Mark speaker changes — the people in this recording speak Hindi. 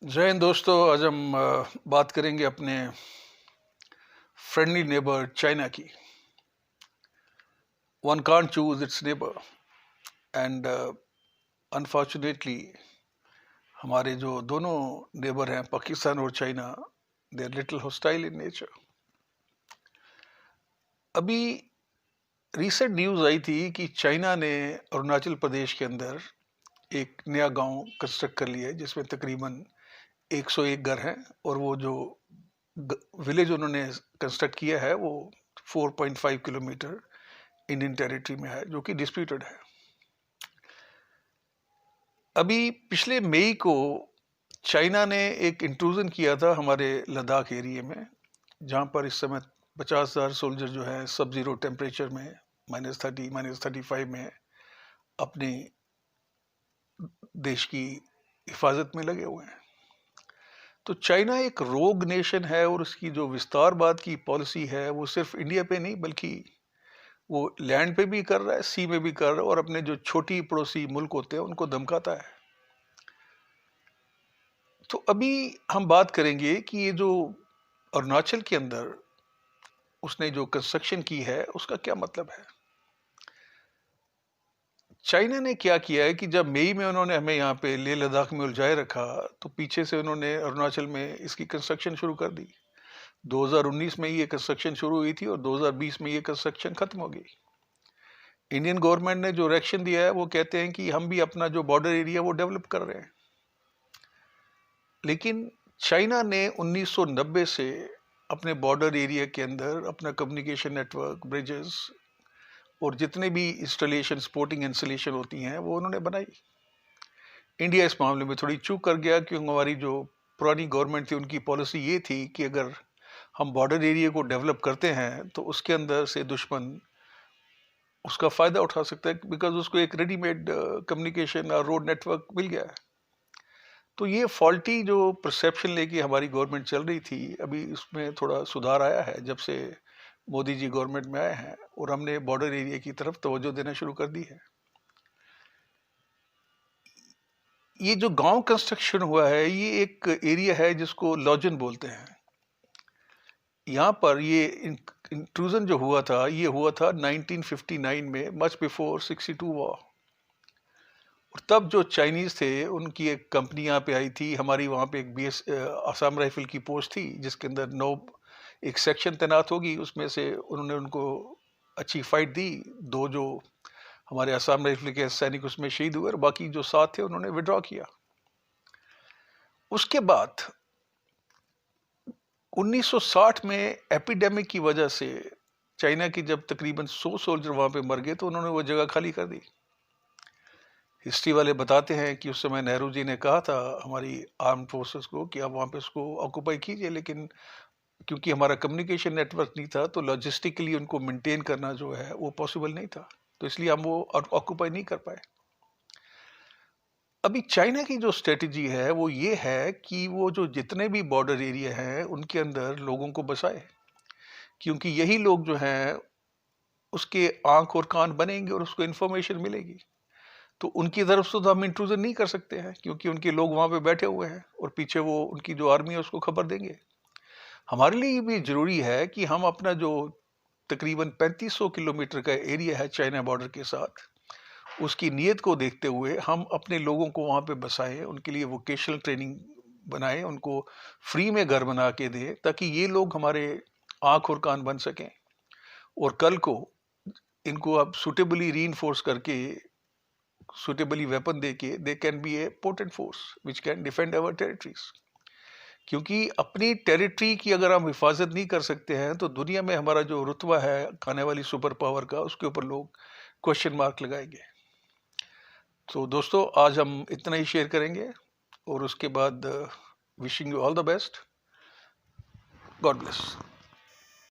Speaker 1: जय हिंद दोस्तों। आज हम बात करेंगे अपने फ्रेंडली नेबर चाइना की। One can't choose its neighbour and unfortunately हमारे जो दोनों नेबर हैं पाकिस्तान और China, they are little hostile in nature. अभी रिसेंट न्यूज़ आई थी कि चाइना ने अरुणाचल प्रदेश के अंदर एक नया गांव कंस्ट्रक्ट कर लिया है जिसमें तकरीबन 101 घर हैं, और वो जो विलेज उन्होंने कंस्ट्रक्ट किया है वो 4.5 किलोमीटर इंडियन टेरिटरी में है, जो कि डिस्प्यूटेड है। अभी पिछले मई को चाइना ने एक इंट्रूजन किया था हमारे लद्दाख एरिया में, जहाँ पर इस समय 50,000 सोल्जर जो है सब जीरो टेम्परेचर में -30 -35 में अपनी देश की हिफाजत में लगे हुए हैं। तो चाइना एक रोग नेशन है, और उसकी जो विस्तारवाद की पॉलिसी है वो सिर्फ इंडिया पे नहीं बल्कि वो लैंड पे भी कर रहा है, सी में भी कर रहा है, और अपने जो छोटी पड़ोसी मुल्क होते हैं उनको धमकाता है। तो अभी हम बात करेंगे कि ये जो अरुणाचल के अंदर उसने जो कंस्ट्रक्शन की है उसका क्या मतलब है। चाइना ने क्या किया है कि जब मई में उन्होंने हमें यहाँ पे लेह लद्दाख में उलझाए रखा, तो पीछे से उन्होंने अरुणाचल में इसकी कंस्ट्रक्शन शुरू कर दी। 2019 में ये कंस्ट्रक्शन शुरू हुई थी और 2020 में ये कंस्ट्रक्शन खत्म हो गई। इंडियन गवर्नमेंट ने जो रिएक्शन दिया है वो कहते हैं कि हम भी अपना जो बॉर्डर एरिया वो डेवलप कर रहे हैं, लेकिन चाइना ने 1990 से अपने बॉर्डर एरिया के अंदर अपना कम्युनिकेशन नेटवर्क, ब्रिजेस और जितने भी इंस्टॉलेशन, स्पोर्टिंग इंस्टॉलेशन होती हैं वो उन्होंने बनाई। इंडिया इस मामले में थोड़ी चूक कर गया, क्योंकि हमारी जो पुरानी गवर्नमेंट थी उनकी पॉलिसी ये थी कि अगर हम बॉर्डर एरिया को डेवलप करते हैं तो उसके अंदर से दुश्मन उसका फ़ायदा उठा सकता है, बिकॉज उसको एक रेडीमेड कम्युनिकेशन और रोड नेटवर्क मिल गया है। तो ये फॉल्टी जो परसेप्शन लेके हमारी गवर्नमेंट चल रही थी, अभी इसमें थोड़ा सुधार आया है जब से मोदी जी गवर्नमेंट में आए हैं, और हमने बॉर्डर एरिया की तरफ तवज्जो देना शुरू कर दी है। ये जो गांव कंस्ट्रक्शन हुआ है ये एक एरिया है जिसको लॉजन बोलते हैं। यहाँ पर ये इंट्रूजन जो हुआ था ये हुआ था 1959 में, मच बिफोर 62 वॉर। और तब जो चाइनीज़ थे उनकी एक कंपनी यहाँ पे आई थी। हमारी वहाँ पे एक BS आसाम राइफल की पोस्ट थी जिसके अंदर 9 एक सेक्शन तैनात होगी, उसमें से उन्होंने उनको अच्छी फाइट दी। 2 जो हमारे आसाम राइफल के सैनिक उसमें शहीद हुए, और बाकी जो 7 थे उन्होंने विड्रॉ किया। उसके बाद 1960 में एपिडेमिक की वजह से चाइना की जब तकरीबन 100 सोल्जर वहाँ पे मर गए तो उन्होंने वो जगह खाली कर दी। हिस्ट्री वाले बताते हैं कि उस समय नेहरू जी ने कहा था हमारी आर्म फोर्सेस को कि आप वहाँ पे उसको ऑक्यूपाई कीजिए, लेकिन क्योंकि हमारा कम्युनिकेशन नेटवर्क नहीं था तो लॉजिस्टिकली उनको मेंटेन करना जो है वो पॉसिबल नहीं था, तो इसलिए हम वो ऑक्यूपाई नहीं कर पाए। अभी चाइना की जो स्ट्रेटजी है वो ये है कि वो जो जितने भी बॉर्डर एरिया हैं उनके अंदर लोगों को बसाए, क्योंकि यही लोग जो हैं उसके आंख और कान बनेंगे और उसको इन्फॉर्मेशन मिलेगी। तो उनकी तरफ से तो हम इंट्रूजन नहीं कर सकते हैं क्योंकि उनके लोग वहाँ पे बैठे हुए हैं और पीछे वो उनकी जो आर्मी है उसको खबर देंगे। हमारे लिए भी ज़रूरी है कि हम अपना जो तकरीबन 3500 किलोमीटर का एरिया है चाइना बॉर्डर के साथ, उसकी नीयत को देखते हुए हम अपने लोगों को वहाँ पे बसाएं, उनके लिए वोकेशनल ट्रेनिंग बनाएं, उनको फ्री में घर बना के दें ताकि ये लोग हमारे आँख और कान बन सकें, और कल को इनको अब सुटेबली रीइंफोर्स करके, सुटेबली वेपन दे के they can be A potent force which can defend our territories. क्योंकि अपनी टेरिटरी की अगर हम हिफाजत नहीं कर सकते हैं तो दुनिया में हमारा जो रुतबा है आने वाली सुपर पावर का, उसके ऊपर लोग क्वेश्चन मार्क लगाएंगे। तो दोस्तों आज हम इतना ही शेयर करेंगे, और उसके बाद wishing you all the best. God bless.